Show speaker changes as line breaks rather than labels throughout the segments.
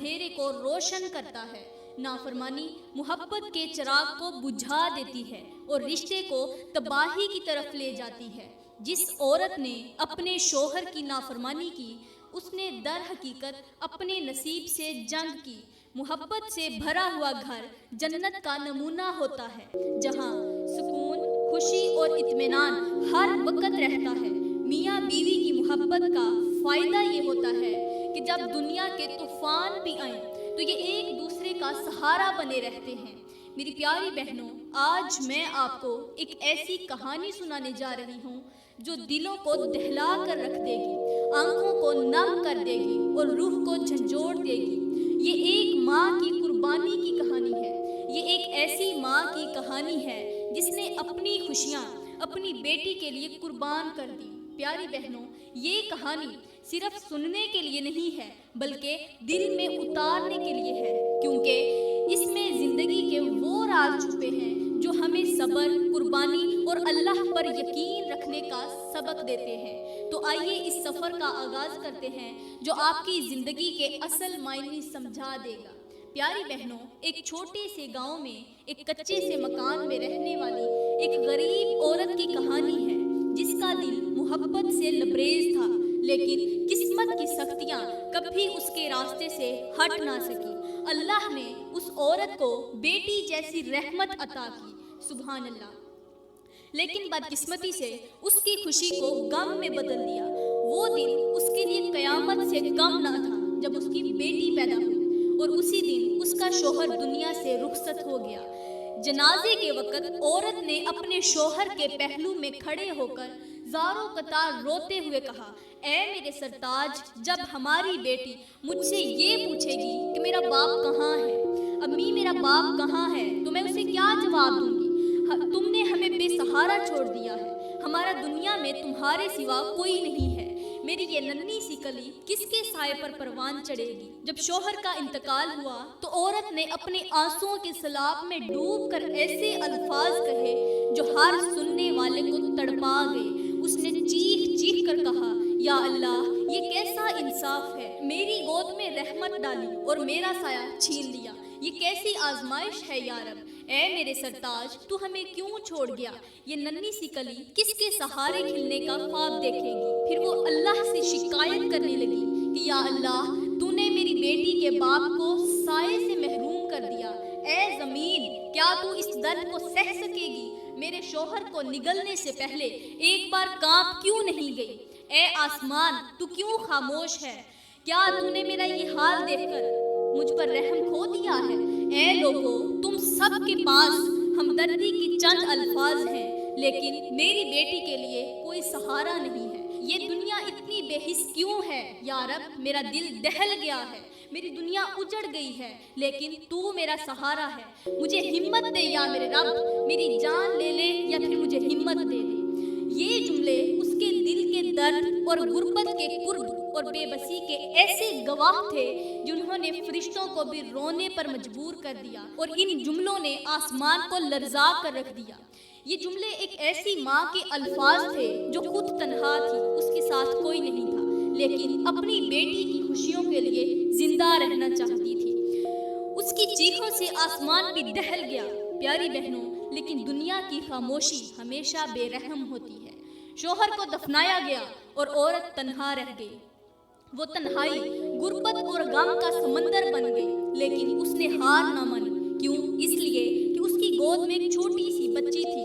اندھیرے کو روشن کرتا ہے، نافرمانی محبت کے چراغ کو بجھا دیتی ہے اور رشتے کو تباہی کی طرف لے جاتی ہے۔ جس عورت نے اپنے شوہر کی نافرمانی کی، اس نے در حقیقت اپنے نصیب سے جنگ کی۔ محبت سے بھرا ہوا گھر جنت کا نمونہ ہوتا ہے، جہاں سکون، خوشی اور اطمینان ہر وقت رہتا ہے۔ میاں بیوی کی محبت کا فائدہ یہ ہوتا ہے کہ جب دنیا کے طوفان بھی آئیں تو یہ ایک دوسرے کا سہارا بنے رہتے ہیں۔ میری پیاری بہنوں، آج میں آپ کو ایک ایسی کہانی سنانے جا رہی ہوں جو دلوں کو دہلا کر رکھ دے گی، آنکھوں کو نم کر دے گی اور روح کو جھنجھوڑ دے گی۔ یہ ایک ماں کی قربانی کی کہانی ہے۔ یہ ایک ایسی ماں کی کہانی ہے جس نے اپنی خوشیاں اپنی بیٹی کے لیے قربان کر دی۔ پیاری بہنوں، یہ کہانی صرف سننے کے لیے نہیں ہے بلکہ دل میں اتارنے کے لیے ہے، کیونکہ اس میں زندگی کے وہ راز چھپے ہیں جو ہمیں صبر، قربانی اور اللہ پر یقین رکھنے کا سبق دیتے ہیں۔ تو آئیے اس سفر کا آغاز کرتے ہیں جو آپ کی زندگی کے اصل معنی سمجھا دے گا۔ پیاری بہنوں، ایک چھوٹے سے گاؤں میں ایک کچے سے مکان میں رہنے والی ایک غریب عورت کی کہانی ہے، جس کا دل محبت سے لبریز تھا، لیکن قسمت کی سختیاں کبھی اس کے راستے سے ہٹ نہ سکی۔ اللہ نے اس عورت کو بیٹی جیسی رحمت عطا کی، سبحان اللہ، لیکن بدقسمتی سے اس کی خوشی کو غم میں بدل دیا۔ وہ دن اس کے لیے قیامت سے کم نہ تھا جب اس کی بیٹی پیدا ہوئی اور اسی دن اس کا شوہر دنیا سے رخصت ہو گیا۔ جنازے کے وقت عورت نے اپنے شوہر کے پہلو میں کھڑے ہو کر زاروں قطار روتے ہوئے کہا، اے میرے سرتاج، جب ہماری بیٹی مجھ سے یہ پوچھے گی کہ میرا باپ کہاں ہے، امی میرا باپ کہاں ہے، تو میں اسے کیا جواب دوں گی؟ تم نے ہمیں بے سہارا چھوڑ دیا ہے، ہمارا دنیا میں تمہارے سوا کوئی نہیں ہے۔ میری یہ ننھی سی کلی کس کے سائے پر پروان چڑھے گی؟ جب شوہر کا انتقال ہوا تو عورت نے اپنے آنسوؤں کے سیلاب میں ڈوب کر ایسے الفاظ کہے جو ہر سننے والے کو تڑپا گئے۔ اس نے چیخ چیخ کر کہا، یا اللہ، یہ کیسا انصاف ہے، میری گود میں رحمت ڈالی اور میرا سایہ چھین لیا، یہ کیسی آزمائش ہے یا رب۔ اے میرے سرتاج، تو ہمیں کیوں چھوڑ گیا؟ یہ ننھی سی کلی کس کے سہارے کھلنے کا خواب دیکھے گی؟ پھر وہ اللہ سے شکایت کرنے لگی کہ یا اللہ، تو نے میری بیٹی کے باپ کو سائے سے محروم کر دیا۔ اے زمین، کیا تو اس درد کو سہ سکے گی؟ میرے شوہر کو نگلنے سے پہلے ایک بار کانپ کیوں نہیں گئی؟ اے آسمان، تو کیوں خاموش ہے؟ کیا تو نے میرا یہ حال دیکھ کر مجھ پر رحم کھو دیا ہے؟ اے لوگو، تم سب کے پاس ہمدردی کی چند الفاظ ہیں، لیکن میری بیٹی کے لیے کوئی سہارا نہیں ہے۔ یہ دنیا اتنی بے حس کیوں ہے؟ یا رب، میرا دل دہل گیا ہے، میری دنیا اجڑ گئی ہے، لیکن تو میرا سہارا ہے۔ مجھے ہمت دے یا میرے رب، میری جان لے لے یا پھر مجھے ہمت دے دے۔ یہ جملے اس کے دل کے درد اور غربت کے قرب اور بے بسی کے ایسے گواہ تھے جنہوں نے فرشتوں کو بھی رونے پر مجبور کر دیا، اور ان جملوں نے آسمان کو لرزا کر رکھ دیا۔ یہ جملے ایک ایسی ماں کے الفاظ تھے جو خود تنہا تھی، اس کے ساتھ کوئی نہیں تھا، لیکن اپنی بیٹی کی خوشیوں کے لیے زندہ رہنا چاہتی تھی۔ اس کی چیخوں سے آسمان بھی دہل گیا۔ پیاری بہنوں، لیکن دنیا کی خاموشی ہمیشہ بے رحم ہوتی ہے۔ شوہر کو دفنایا گیا اور عورت تنہا رہ گئی۔ وہ تنہائی غربت اور غم کا سمندر بن گئی، لیکن اس نے ہار نہ مانی۔ کیوں؟ اس لیے کہ اس کی گود میں ایک چھوٹی سی بچی تھی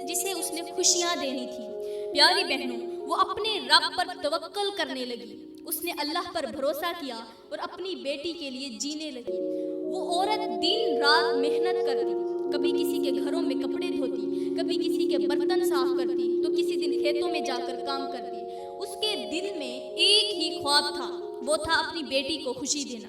جسے اس نے خوشیاں دینی تھی۔ پیاری بہنوں، وہ اپنے رب پر توکل کرنے لگی۔ اس نے اللہ پر بھروسہ کیا اور اپنی بیٹی کے لیے جینے لگی۔ وہ عورت دن رات محنت کرتی، کبھی کسی کے گھروں میں کپڑے دھوتی، کبھی کسی کے برتن صاف کرتی، تو کسی دن کھیتوں میں جا کر کام کرتی۔ اس کے دل میں ایک ہی خواب تھا، وہ تھا اپنی بیٹی کو خوشی دینا،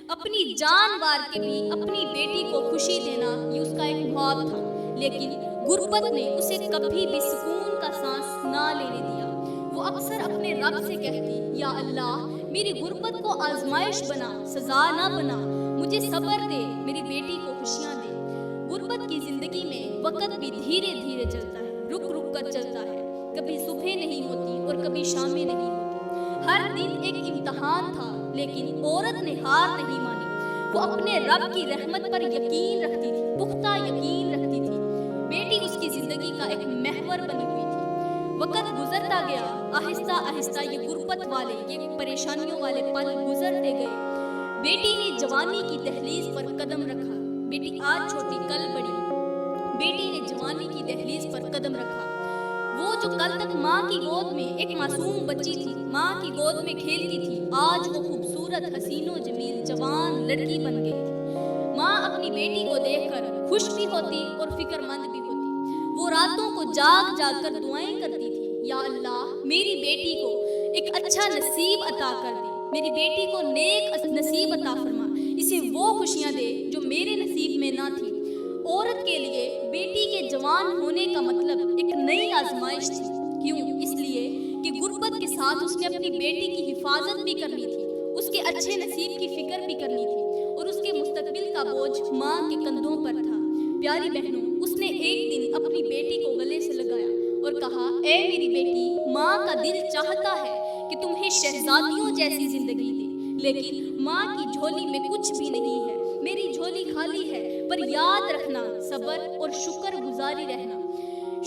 اپنی جان وار کے بھی اپنی بیٹی کو خوشی دینا، یہ اس کا ایک خواب تھا۔ لیکن غربت نے اسے کبھی بھی سکون کا سانس نہ لینے دیا۔ وہ اکثر اپنے رب سے کہتی، یا اللہ، میری غربت کو آزمائش بنا، سزا نہ بنا، مجھے صبر دے، میری بیٹی کو خوشیاں دے۔ غربت کی زندگی میں وقت بھی دھیرے دھیرے چلتا ہے، رک رک کر چلتا ہے، کبھی صبح نہیں ہوتی اور کبھی شامیں نہیں ہوتی۔ ہر دن ایک امتحان تھا، لیکن عورت نے ہار نہیں مانی۔ وہ اپنے رب کی رحمت پر یقین رکھتی تھی، پختہ یقین رکھتی تھی۔ بیٹی اس کی زندگی کا ایک محور بنی ہوئی تھی۔ وقت گزرتا گیا، آہستہ آہستہ یہ غربت والے، یہ پریشانیوں والے پل گزرتے گئے۔ بیٹی نے جوانی کی دہلیز پر قدم رکھا۔ بیٹی آج چھوٹی کل بڑی، بیٹی نے جوانی کی دہلیز پر قدم رکھا۔ وہ جو کل تک ماں کی گود میں ایک معصوم بچی تھی، ماں کی گود میں کھیلتی تھی، آج وہ خوبصورت، حسین و جمیل جوان لڑکی بن گئی تھی۔ ماں اپنی بیٹی کو دیکھ کر خوش بھی ہوتی اور فکر مند بھی ہوتی۔ وہ راتوں کو جاگ جاگ کر دعائیں کرتی تھی، یا اللہ میری بیٹی کو ایک اچھا نصیب عطا کر دے، میری بیٹی کو نیک نصیب عطا فرما، اسے وہ خوشیاں دے جو میرے نصیب میں نہ تھی۔ عورت کے لیے بیٹی کے جوان ہونے کا مطلب ایک نئی آزمائش تھی۔ کیوں؟ اس لیے کہ غربت کے ساتھ اس نے اپنی بیٹی کی حفاظت بھی کرنی تھی، اس کے اچھے نصیب کی فکر بھی کرنی تھی، اور اس کے مستقبل کا بوجھ ماں کے کندھوں پر تھا۔ پیاری بہنوں، اس نے ایک دن اپنی بیٹی کو گلے سے لگایا اور کہا، اے میری بیٹی، ماں کا دل چاہتا ہے کہ تمہیں شہزادیوں جیسی زندگی دے، لیکن ماں کی جھولی میں کچھ بھی نہیں ہے، میری جھولی خالی ہے، پر یاد رکھنا صبر اور شکر گزاری رہنا،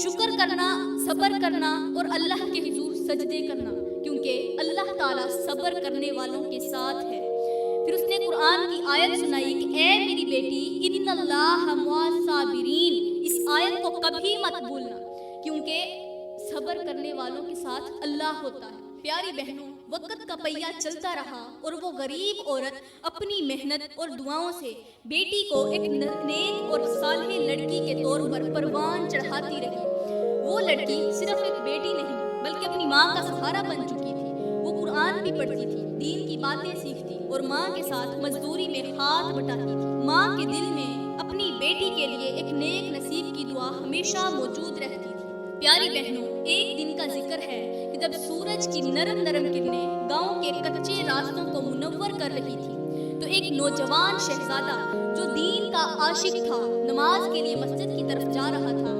شکر کرنا، صبر کرنا اور اللہ کے حضور سجدے کرنا، کیونکہ اللہ تعالیٰ صبر کرنے والوں کے ساتھ ہے۔ پھر اس نے قرآن کی آیت سنائی کہ اے میری بیٹی، ان اللہ مع الصابرین، اس آیت کو کبھی مت بھولنا، کیونکہ صبر کرنے والوں کے ساتھ اللہ ہوتا ہے۔ پیاری بہنوں، وقت کا پہیہ چلتا رہا اور وہ غریب عورت اپنی محنت اور دعاؤں سے بیٹی کو ایک نیک اور صالح لڑکی کے طور پر پروان چڑھاتی رہی۔ وہ لڑکی صرف ایک بیٹی نہیں بلکہ اپنی ماں کا سہارا بن چکی تھی۔ وہ قرآن بھی پڑھتی تھی، دین کی باتیں سیکھتی اور ماں کے ساتھ مزدوری میں ہاتھ بٹاتی تھی۔ ماں کے دل میں اپنی بیٹی کے لیے ایک نیک نصیب کی دعا ہمیشہ موجود رہتی تھی۔ پیاری بہنوں، ایک دن کا ذکر ہے کہ جب سورج کی نرم نرم کرنیں گاؤں کے کچے راستوں کو منور کر رہی تھی، تو ایک نوجوان شہزادہ جو دین کا عاشق تھا، نماز کے لیے مسجد کی طرف جا رہا تھا۔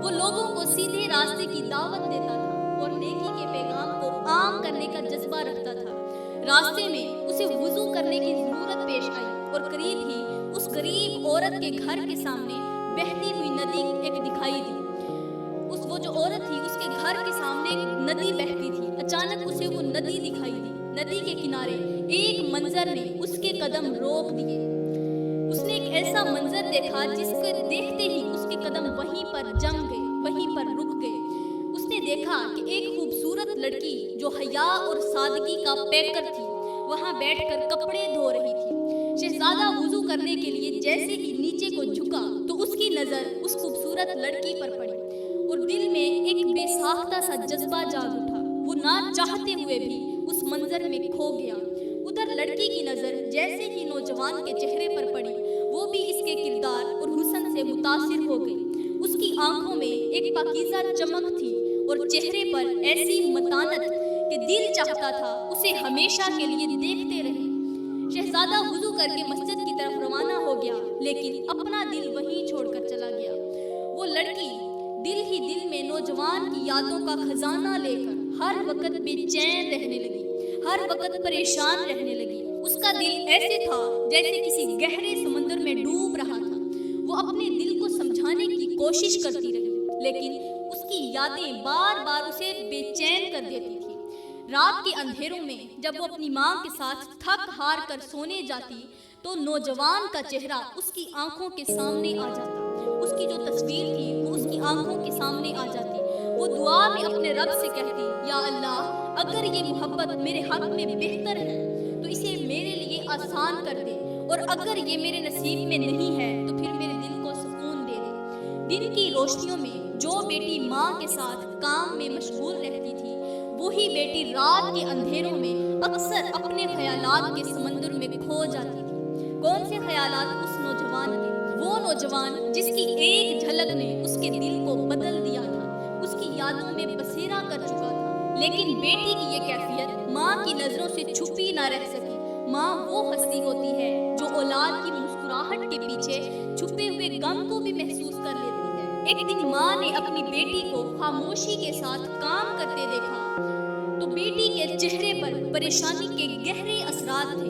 وہ لوگوں کو سیدھے راستے کی دعوت دیتا تھا اور نیکی کے پیغام کو عام کرنے کا جذبہ رکھتا تھا۔ راستے میں اسے وضو کرنے کی ضرورت پیش آئی اور قریب ہی اس غریب عورت کے گھر کے سامنے بہتی ہوئی ندی ایک دکھائی دی۔ وہ جو عورت تھی، اس کے گھر کے سامنے ندی بہتی تھی۔ اچانک اسے وہ ندی دکھائی دی۔ ندی کے کنارے ایک منظر نے اس کے قدم روک دیے۔ اس نے ایک ایسا منظر دیکھا جس کو دیکھتے ہی اس کے قدم وہیں پر جم گئے، وہیں پر رک گئے۔ اس نے دیکھا کہ ایک خوبصورت لڑکی جو حیا اور سادگی کا پیکر تھی، وہاں بیٹھ کر کپڑے دھو رہی تھی۔ شہزادہ وضو کرنے کے لیے جیسے ہی نیچے کو جھکا تو اس کی نظر اس خوبصورت لڑکی پر پڑی اور دل میں ایک بے ساختہ سا جذبہ جاگ اٹھا۔ وہ نہ چاہتے ہوئے بھی اس منظر میں کھو گیا۔ ادھر لڑکی کی نظر جیسے ہی نوجوان کے چہرے پر پڑی، وہ بھی اس کے کردار اور حسن سے متاثر ہو گئی۔ اس کی آنکھوں میں ایک پاکیزہ چمک تھی اور چہرے پر ایسی متانت کہ دل چاہتا تھا اسے ہمیشہ کے لیے دیکھتے رہے۔ شہزادہ وضو کر کے مسجد کی طرف روانہ ہو گیا، لیکن اپنا دل وہیں چھوڑ کر چلا گیا۔ وہ لڑکی دل ہی دل میں نوجوان کی یادوں کا خزانہ لے کر ہر وقت بے چین رہنے لگی، ہر وقت پریشان رہنے لگی۔ اس کا دل ایسے تھا جیسے کسی گہرے سمندر میں ڈوب رہا تھا۔ وہ اپنے دل کو سمجھانے کی کوشش کرتی رہی، لیکن اس کی یادیں بار بار اسے بے چین کر دیتی تھی۔ رات کے اندھیروں میں جب وہ اپنی ماں کے ساتھ تھک ہار کر سونے جاتی تو نوجوان کا چہرہ اس کی آنکھوں کے سامنے آ جاتا۔ اس کی جو تصویر تھی وہ اس کی آنکھوں کے سامنے آ جاتی۔ وہ دعا میں اپنے رب سے کہتی، یا اللہ، اگر یہ محبت میرے حق میں بہتر ہے تو اسے میرے لیے آسان کر دے، اور اگر یہ میرے نصیب میں نہیں ہے تو پھر میرے دل کو سکون دے دے۔ دن کی روشنیوں میں جو بیٹی ماں کے ساتھ کام میں مشغول رہتی تھی، وہی بیٹی رات کے اندھیروں میں اکثر اپنے خیالات کے سمندر میں کھو جاتی تھی۔ کون سے خیالات؟ اس نوجوان کے، وہ نوجوان جس کی ایک جھلک نے اس کے دل کو بدل دیا تھا، اس کی یادوں میں بسیرا کر چکا تھا۔ لیکن بیٹی کی یہ کیفیت ماں کی نظروں سے چھپی نہ رہ سکی۔ ماں وہ ہستی ہوتی ہے جو اولاد کی مسکراہٹ کے پیچھے چھپے ہوئے غم کو بھی محسوس کر لیتی ہے۔ ایک دن ماں نے اپنی بیٹی کو خاموشی کے ساتھ کام کرتے دیکھا تو بیٹی کے چہرے پر پریشانی کے گہرے اثرات تھے۔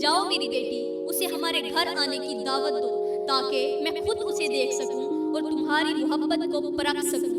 جاؤ میری بیٹی, اسے ہمارے گھر آنے کی دعوت دو تاکہ میں خود اسے دیکھ سکوں اور تمہاری محبت کو پرکھ سکوں.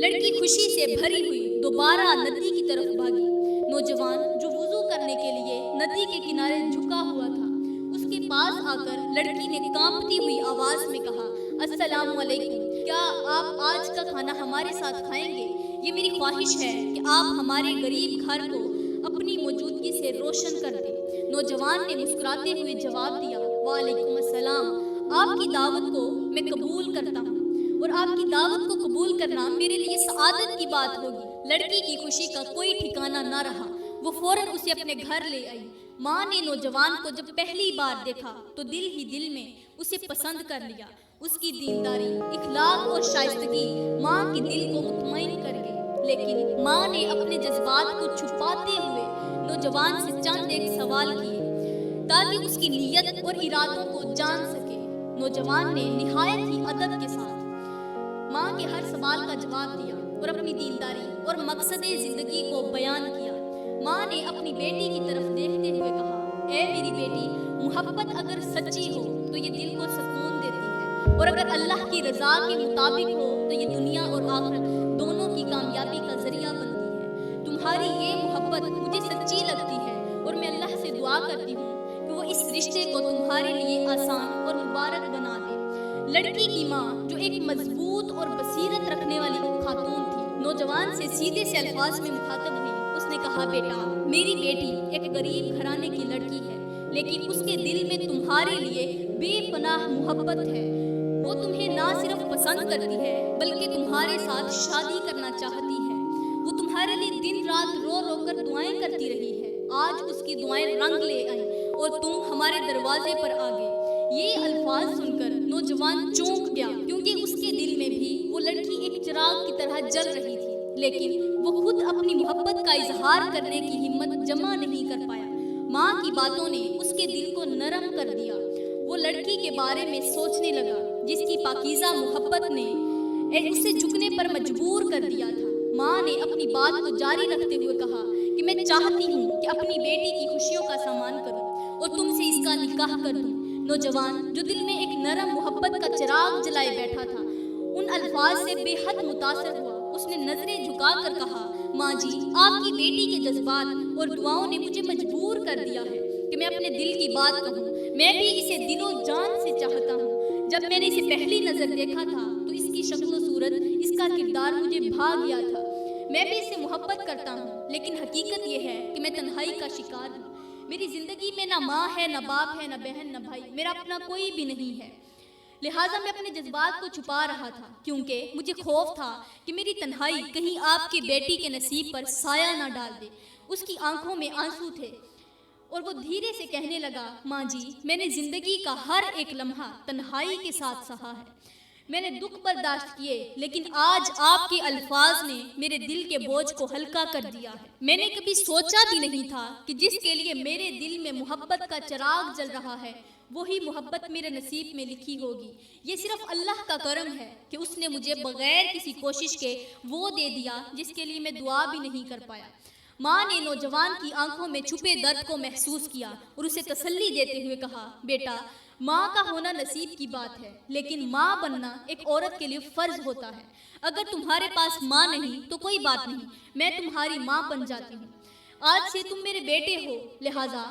لڑکی خوشی سے بھری ہوئی دوبارہ ندی کی طرف بھاگی. نوجوان جو وضو کرنے کے لیے ندی کے کنارے جھکا ہوا تھا, اس کے پاس آ کر لڑکی نے کانپتی ہوئی آواز میں کہا, السلام علیکم, کیا آپ آج کا کھانا ہمارے ساتھ کھائیں گے؟ یہ میری خواہش ہے کہ آپ ہمارے غریب گھر کو اپنی موجودگی سے روشن کر دیں. نوجوان نے مسکراتے ہوئے جواب دیا, وعلیکم السلام, آپ کی دعوت کو میں قبول کرتا ہوں اور آپ کی دعوت کو قبول کرنا میرے لیے سعادت کی بات ہوگی. لڑکی کی خوشی کا کوئی ٹھکانہ نہ رہا. وہ فوراً اسے اپنے گھر لے آئی. ماں نے نوجوان کو جب پہلی بار دیکھا تو دل ہی دل میں اسے پسند کر لیا. اس کی دینداری, اخلاق اور شائستگی ماں کے دل کو مطمئن کر گئی. لیکن ماں نے اپنے جذبات کو چھپاتے ہوئے نوجوان سے چند ایک سوال کیے تاکہ اس کی نیت اور ارادوں کو جان سکے. نوجوان نے نہایت ہی ادب کے ساتھ ماں کے ہر سوال کا جواب دیا اور اپنی دینداری اور مقصد زندگی کو بیان کیا. ماں نے اپنی بیٹی کی طرف دیکھتے ہوئے کہا, اے میری بیٹی, محبت اگر سچی ہو تو یہ دل کو سکون دیتی ہے, اور اگر اللہ کی رضا کے مطابق ہو تو یہ دنیا اور آخرت دونوں کی کامیابی کا ذریعہ بنتی ہے. تمہاری یہ محبت مجھے سچی لگتی ہے اور میں اللہ سے دعا کرتی ہوں کہ وہ اس رشتے کو تمہارے لیے آسان اور مبارک بنا دے. لڑکی کی ماں جو ایک مضبوط اور بصیرت رکھنے والی خاتون تھی, نوجوان سے سیدھے سے الفاظ میں مخاطب ہوئی. اس نے کہا, بیٹا, میری بیٹی ایک غریب گھرانے کی لڑکی ہے, لیکن اس کے دل میں تمہارے لیے بے پناہ محبت ہے. وہ تمہیں نہ صرف پسند کرتی ہے بلکہ تمہارے ساتھ شادی کرنا چاہتی ہے. وہ تمہارے لیے دن رات رو رو کر دعائیں کرتی رہی ہے. آج اس کی دعائیں رنگ لے آئیں اور تم ہمارے دروازے پر آ گئے. یہ الفاظ سن کر نوجوان چونک گیا, کیونکہ اس کے دل میں بھی وہ لڑکی ایک چراغ کی طرح جل رہی تھی, لیکن وہ خود اپنی محبت کا اظہار کرنے کی ہمت جمع نہیں کر پایا. ماں کی باتوں نے اس کے دل کو نرم کر دیا. وہ لڑکی کے بارے میں سوچنے لگا جس کی پاکیزہ محبت نے اسے جھکنے پر مجبور کر دیا تھا. ماں نے اپنی بات کو جاری رکھتے ہوئے کہا کہ میں چاہتی ہوں کہ اپنی بیٹی کی خوشیوں کا سامان کروں اور تم سے اس کا نکاح کر دوں. نوجوان جو دل میں ایک نرم محبت کا چراغ جلائے بیٹھا تھا, ان الفاظ سے بے حد متاثر ہوا. اس نے نظریں جھکا کر کہا, ماں جی, آپ کی بیٹی کے جذبات اور دعاؤں نے مجھے مجبور کر دیا ہے کہ میں اپنے دل کی بات کہوں. میں بھی اسے دل و جان سے چاہتا ہوں. جب میں نے اسے پہلی نظر دیکھا تھا تو اس کی شکل و صورت, اس کا کردار مجھے بھا گیا تھا. میں بھی اس سے محبت کرتا ہوں, لیکن حقیقت یہ ہے کہ میں تنہائی کا شکار ہوں. میری زندگی میں نہ ماں ہے, نہ باپ ہے, نہ بہن, نہ بھائی. میرا اپنا کوئی بھی نہیں ہے. لہٰذا میں اپنے جذبات کو چھپا رہا تھا, کیونکہ مجھے خوف تھا کہ میری تنہائی کہیں آپ کی بیٹی کے نصیب پر سایہ نہ ڈال دے. اس کی آنکھوں میں آنسو تھے اور وہ دھیرے سے کہنے لگا, ماں جی, میں نے زندگی کا ہر ایک لمحہ تنہائی کے ساتھ سہا ہے. میں نے دکھ برداشت کیے, لیکن آج آپ کے الفاظ نے میرے دل کے بوجھ کو ہلکا کر دیا ہے. میں نے کبھی سوچا بھی نہیں تھا کہ جس کے لیے میرے دل میں محبت کا چراغ جل رہا ہے وہی محبت میرے نصیب میں لکھی ہوگی. یہ صرف اللہ کا کرم ہے کہ اس نے مجھے بغیر کسی کوشش کے وہ دے دیا جس کے لیے میں دعا بھی نہیں کر پایا. ماں نے نوجوان کی آنکھوں میں چھپے درد کو محسوس کیا اور اسے تسلی دیتے ہوئے کہا, بیٹا, ماں کا ہونا نصیب کی بات ہے, لیکن ماں بننا ایک عورت کے لیے فرض ہوتا ہے. اگر تمہارے پاس ماں نہیں تو کوئی بات نہیں, میں تمہاری ماں بن جاتی ہوں. آج سے تم میرے بیٹے ہو, لہٰذا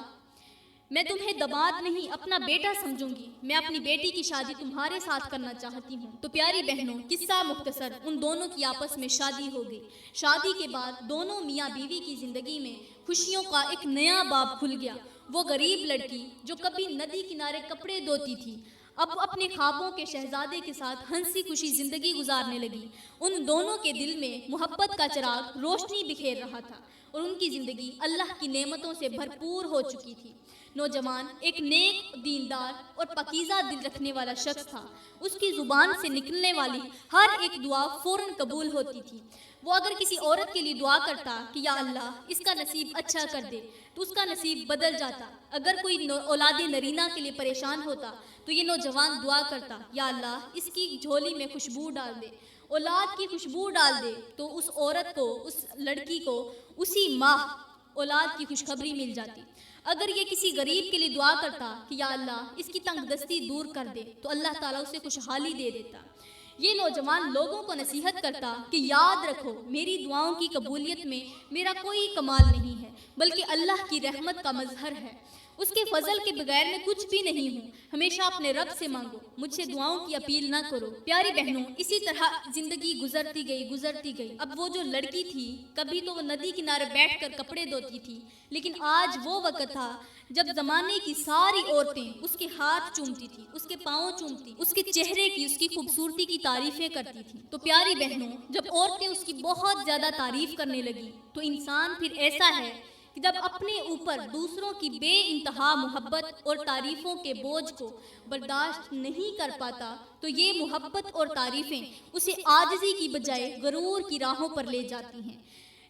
میں تمہیں دماد نہیں اپنا بیٹا سمجھوں گی. میں اپنی بیٹی کی شادی تمہارے ساتھ کرنا چاہتی ہوں. تو پیاری بہنوں, قصہ مختصر, ان دونوں کی آپس میں شادی ہو گئی. شادی کے بعد دونوں میاں بیوی کی زندگی میں خوشیوں کا ایک نیا باب کھل گیا. وہ غریب لڑکی جو کبھی ندی کنارے کپڑے دھوتی تھی, اب اپنے خوابوں کے شہزادے کے ساتھ ہنسی خوشی زندگی گزارنے لگی. ان دونوں کے دل میں محبت کا چراغ روشنی بکھیر رہا تھا اور ان کی زندگی اللہ کی نعمتوں سے بھرپور ہو چکی تھی. نوجوان ایک نیک, دیندار اور پاکیزہ دل رکھنے والا شخص تھا. اس کی زبان سے نکلنے والی ہر ایک دعا فوراً قبول ہوتی تھی. وہ اگر کسی عورت کے لیے دعا کرتا کہ یا اللہ اس کا نصیب اچھا کر دے تو اس کا نصیب بدل جاتا. اگر کوئی اولاد نرینہ کے لیے پریشان ہوتا تو یہ نوجوان دعا کرتا, یا اللہ اس کی جھولی میں خوشبو ڈال دے, اولاد کی خوشبو ڈال دے. تو اس عورت کو, اس لڑکی کو اسی ماہ اولاد کی خوشخبری مل جاتی. اگر یہ کسی غریب کے لیے دعا کرتا کہ یا اللہ اس کی تنگ دستی دور کر دے تو اللہ تعالیٰ اسے خوشحالی دے دیتا۔ یہ نوجوان لوگوں کو نصیحت کرتا کہ یاد رکھو میری دعاؤں کی قبولیت میں میرا کوئی کمال نہیں ہے بلکہ اللہ کی رحمت کا مظہر ہے، اس کے فضل کے بغیر میں کچھ بھی نہیں ہوں، ہمیشہ اپنے رب سے مانگو، مجھ سے دعاؤں کی اپیل نہ کرو۔ پیاری بہنوں، اسی طرح زندگی گزرتی گئی۔ اب وہ جو لڑکی تھی، کبھی تو وہ ندی کنارے بیٹھ کر کپڑے دھوتی تھی، لیکن آج وہ وقت تھا جب زمانے کی ساری عورتیں اس کے ہاتھ چومتی تھی، اس کے پاؤں چومتی، اس کے چہرے کی، اس کی خوبصورتی کی تعریفیں کرتی تھی۔ تو پیاری بہنوں، جب عورتیں اس کی بہت زیادہ تعریف کرنے لگی تو انسان پھر ایسا ہے کہ جب اپنے اوپر دوسروں کی بے انتہا محبت اور تعریفوں کے بوجھ کو برداشت نہیں کر پاتا تو یہ محبت اور تعریفیں اسے عاجزی کی بجائے غرور کی راہوں پر لے جاتی ہیں۔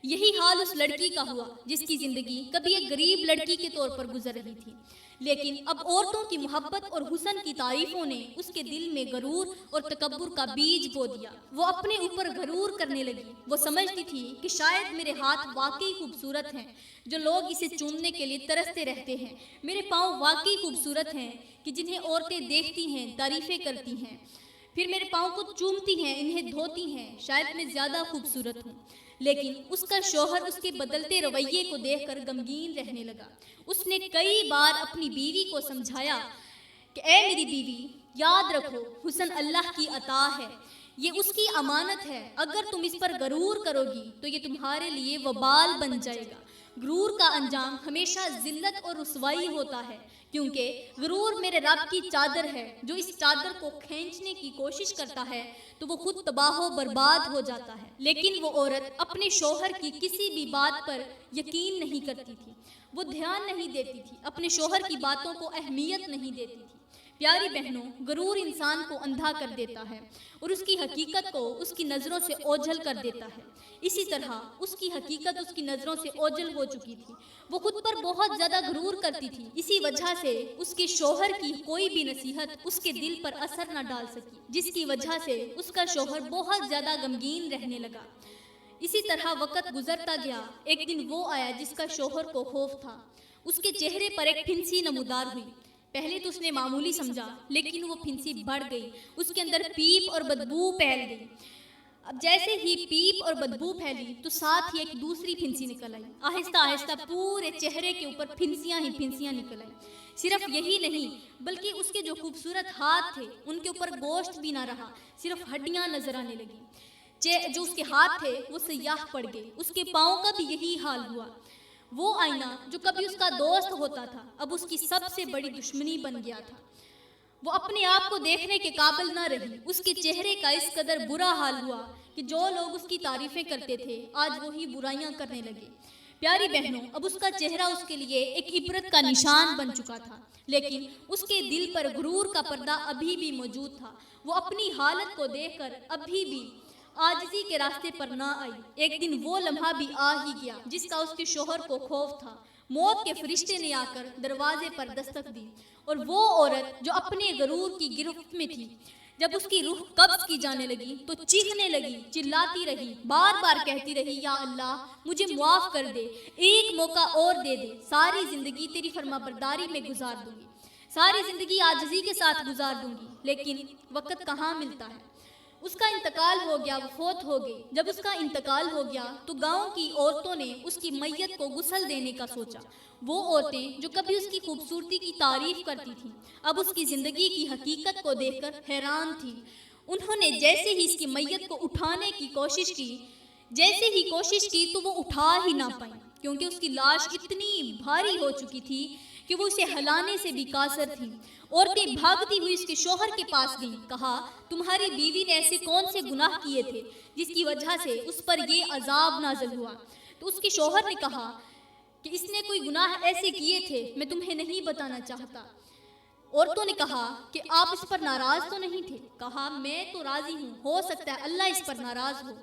یہی حال اس لڑکی کا ہوا جس کی زندگی کبھی ایک غریب لڑکی کے طور پر گزر رہی تھی، لیکن اب عورتوں کی محبت اور حسن کی تعریفوں نے اس کے دل میں غرور اور تکبر کا بیج بو دیا۔ وہ اپنے اوپر غرور کرنے لگی۔ وہ سمجھتی تھی کہ شاید میرے ہاتھ واقعی خوبصورت ہیں جو لوگ اسے چومنے کے لیے ترستے رہتے ہیں، میرے پاؤں واقعی خوبصورت ہیں کہ جنہیں عورتیں دیکھتی ہیں، تعریفیں کرتی ہیں، پھر میرے پاؤں کو چومتی ہیں، انہیں دھوتی ہیں، شاید میں زیادہ خوبصورت ہوں۔ لیکن اس کا شوہر اس کے بدلتے رویے کو دیکھ کر غمگین رہنے لگا۔ اس نے کئی بار اپنی بیوی کو سمجھایا کہ اے میری بیوی، یاد رکھو حسن اللہ کی عطا ہے، یہ اس کی امانت ہے، اگر تم اس پر غرور کرو گی تو یہ تمہارے لیے وبال بن جائے گا۔ غرور کا انجام ہمیشہ ذلت اور رسوائی ہوتا ہے، کیونکہ غرور میرے رب کی چادر ہے، جو اس چادر کو کھینچنے کی کوشش کرتا ہے تو وہ خود تباہ و برباد ہو جاتا ہے۔ لیکن وہ عورت اپنے شوہر کی کسی بھی بات پر یقین نہیں کرتی تھی، وہ دھیان نہیں دیتی تھی، اپنے شوہر کی باتوں کو اہمیت نہیں دیتی تھی۔ پیاری بہنوں، غرور انسان کو اندھا کر دیتا ہے اور اس کی حقیقت کو اس کی نظروں سے اوجھل کر دیتا ہے۔ اسی طرح اس کی حقیقت اس کی نظروں سے اوجھل ہو چکی تھی، وہ خود پر بہت زیادہ غرور کرتی تھی، اسی وجہ سے اس کے شوہر کی کوئی بھی نصیحت اس کے دل پر اثر نہ ڈال سکی، جس کی وجہ سے اس کا شوہر بہت زیادہ غمگین رہنے لگا۔ اسی طرح وقت گزرتا گیا۔ ایک دن وہ آیا جس کا شوہر کو خوف تھا۔ اس کے چہرے پر ایک پھنسی نمودار ہوئی۔ پہلے تو اس نے معمولی سمجھا، لیکن وہ پھنسی بڑھ گئی، اس کے اندر پیپ اور بدبو پھیل گئی۔ اب جیسے ہی پیپ اور بدبو پھیلی تو ساتھ ہی ایک دوسری پھنسی نکل آئی۔ آہستہ آہستہ پورے چہرے کے اوپر پھنسیاں ہی پھنسیاں نکل آئی۔ صرف یہی نہیں بلکہ اس کے جو خوبصورت ہاتھ تھے ان کے اوپر گوشت بھی نہ رہا، صرف ہڈیاں نظر آنے لگی۔ جو اس کے ہاتھ تھے وہ سیاہ پڑ گئے، اس کے پاؤں کا بھی یہی حال ہوا۔ وہ آئینہ جو کبھی اس کا دوست ہوتا تھا اب اس کی سب سے بڑی دشمنی بن گیا تھا۔ وہ اپنے آپ کو دیکھنے کے قابل نہ رہی۔ اس کے چہرے کا اس قدر برا حال ہوا کہ جو لوگ اس کی تعریفیں کرتے تھے آج وہی برائیاں کرنے لگے۔ پیاری بہنوں، اب اس کا چہرہ اس کے لیے ایک عبرت کا نشان بن چکا تھا، لیکن اس کے دل پر غرور کا پردہ ابھی بھی موجود تھا۔ وہ اپنی حالت کو دیکھ کر ابھی بھی عاجزی کے راستے پر نہ آئی۔ ایک دن وہ لمحہ بھی آ ہی گیا جس کا اس کے شوہر کو خوف تھا۔ موت کے فرشتے نے آ کر دروازے پر دستک دی اور وہ عورت جو اپنے غرور کی گرفت میں تھی، جب اس کی روح قبض کی جانے لگی تو چیخنے لگی، چلاتی رہی، بار بار کہتی رہی، یا اللہ مجھے معاف کر دے، ایک موقع اور دے دے، ساری زندگی تیری فرما برداری میں گزار دوں گی، ساری زندگی عاجزی کے ساتھ گزار دوں گی۔ لیکن وقت کہاں ملتا ہے، اس کا انتقال ہو گیا، وہ فوت ہو گئی۔ جب اس کا انتقال ہو گیا تو گاؤں کی عورتوں نے اس کی میت کو غسل دینے کا سوچا۔ وہ عورتیں جو کبھی اس کی خوبصورتی کی تعریف کرتی تھیں اب اس کی زندگی کی حقیقت کو دیکھ کر حیران تھیں۔ انہوں نے جیسے ہی اس کی میت کو اٹھانے کی کوشش کی تو وہ اٹھا ہی نہ پائیں، کیونکہ اس کی لاش اتنی بھاری ہو چکی تھی کہ وہ اسے ہلانے سے بھی قاصر تھیں۔ عورتیں بھاگتی ہوئی اس کے شوہر کے پاس گئیں، کہا تمہاری بیوی نے ایسے کون سے گناہ کیے تھے جس کی وجہ سے اس پر یہ عذاب نازل ہوا؟ تو اس کے شوہر نے کہا کہ اس نے کوئی گناہ ایسے کیے تھے میں تمہیں نہیں بتانا چاہتا۔ عورتوں نے کہا کہ آپ اس پر ناراض تو نہیں تھے؟ کہا میں تو راضی ہوں، ہو سکتا ہے اللہ اس پر ناراض ہو۔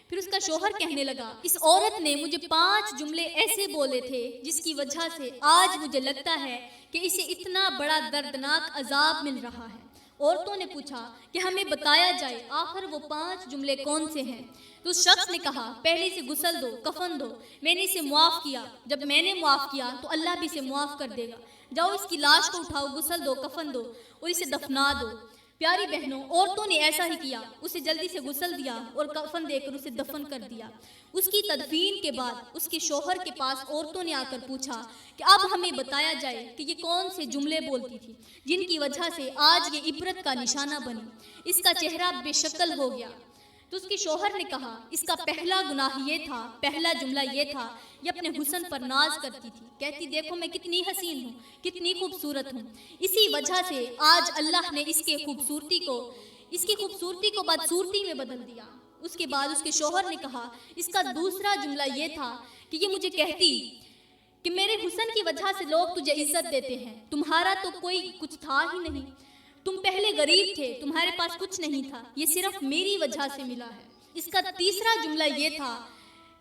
پھر اس کا شوہر کہنے لگا اس عورت نے مجھے 5 جملے ایسے بولے تھے جس کی وجہ سے آج مجھے لگتا ہے کہ اسے اتنا بڑا دردناک عذاب مل رہا ہے۔ عورتوں نے پوچھا کہ ہمیں بتایا جائے آخر وہ 5 جملے کون سے ہیں۔ تو اس شخص نے کہا پہلے سے غسل دو، کفن دو، میں نے اسے معاف کیا، جب میں نے معاف کیا تو اللہ بھی اسے معاف کر دے گا، جاؤ اس کی لاش کو اٹھاؤ، غسل دو، کفن دو اور اسے دفنا دو۔ پیاری بہنوں، عورتوں نے ایسا ہی کیا، اسے جلدی سے غسل دیا اور کفن دے کر اسے دفن کر دیا۔ اس کی تدفین کے بعد اس کے شوہر کے پاس عورتوں نے آ کر پوچھا کہ اب ہمیں بتایا جائے کہ یہ کون سے جملے بولتی تھی جن کی وجہ سے آج یہ عبرت کا نشانہ بنی، اس کا چہرہ بے شکل ہو گیا۔ تو اس کے شوہر نے کہا اس کا پہلا گناہ یہ تھا، پہلا جملہ یہ تھا، یہ اپنے حسن پر ناز کرتی تھی، کہتی دیکھو میں کتنی حسین ہوں، کتنی خوبصورت ہوں، اسی وجہ سے آج اللہ نے اس کی خوبصورتی کو بدصورتی میں بدل دیا۔ اس کے بعد اس کے شوہر نے کہا اس کا دوسرا جملہ یہ تھا کہ یہ مجھے کہتی کہ میرے حسن کی وجہ سے لوگ تجھے عزت دیتے ہیں، تمہارا تو کوئی کچھ تھا ہی نہیں، تم پہلے غریب تھے، تمہارے پاس کچھ نہیں تھا، یہ صرف میری وجہ سے ملا ہے۔ اس کا تیسرا جملہ یہ تھا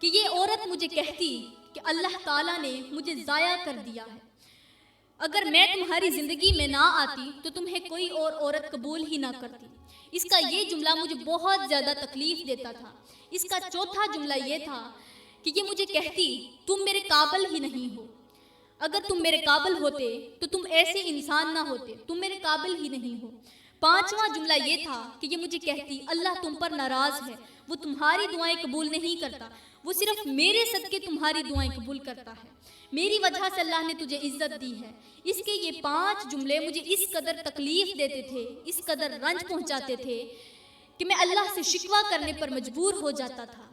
کہ یہ عورت مجھے کہتی کہ اللہ تعالیٰ نے مجھے ضائع کر دیا ہے، اگر میں تمہاری زندگی میں نہ آتی تو تمہیں کوئی اور عورت قبول ہی نہ کرتی۔ اس کا یہ جملہ مجھے بہت زیادہ تکلیف دیتا تھا۔ اس کا چوتھا جملہ یہ تھا کہ یہ مجھے کہتی تم میرے قابل ہی نہیں ہو، اگر تم میرے قابل ہوتے تو تم ایسے انسان نہ ہوتے، تم میرے قابل ہی نہیں ہو۔ پانچواں جملہ یہ تھا کہ یہ مجھے کہتی اللہ تم پر ناراض ہے، وہ تمہاری دعائیں قبول نہیں کرتا، وہ صرف میرے صدقے تمہاری دعائیں قبول کرتا ہے، میری وجہ سے اللہ نے تجھے عزت دی ہے۔ اس کے یہ 5 جملے مجھے اس قدر تکلیف دیتے تھے، اس قدر رنج پہنچاتے تھے کہ میں اللہ سے شکوہ کرنے پر مجبور ہو جاتا تھا۔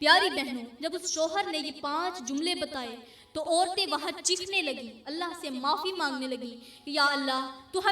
پیاری بہنوں، جب اس شوہر نے یہ 5 جملے بتائے تو عورتیں وہاں چیخنے لگی، اللہ سے معافی مانگنے لگی کہ یا اللہ تو ہم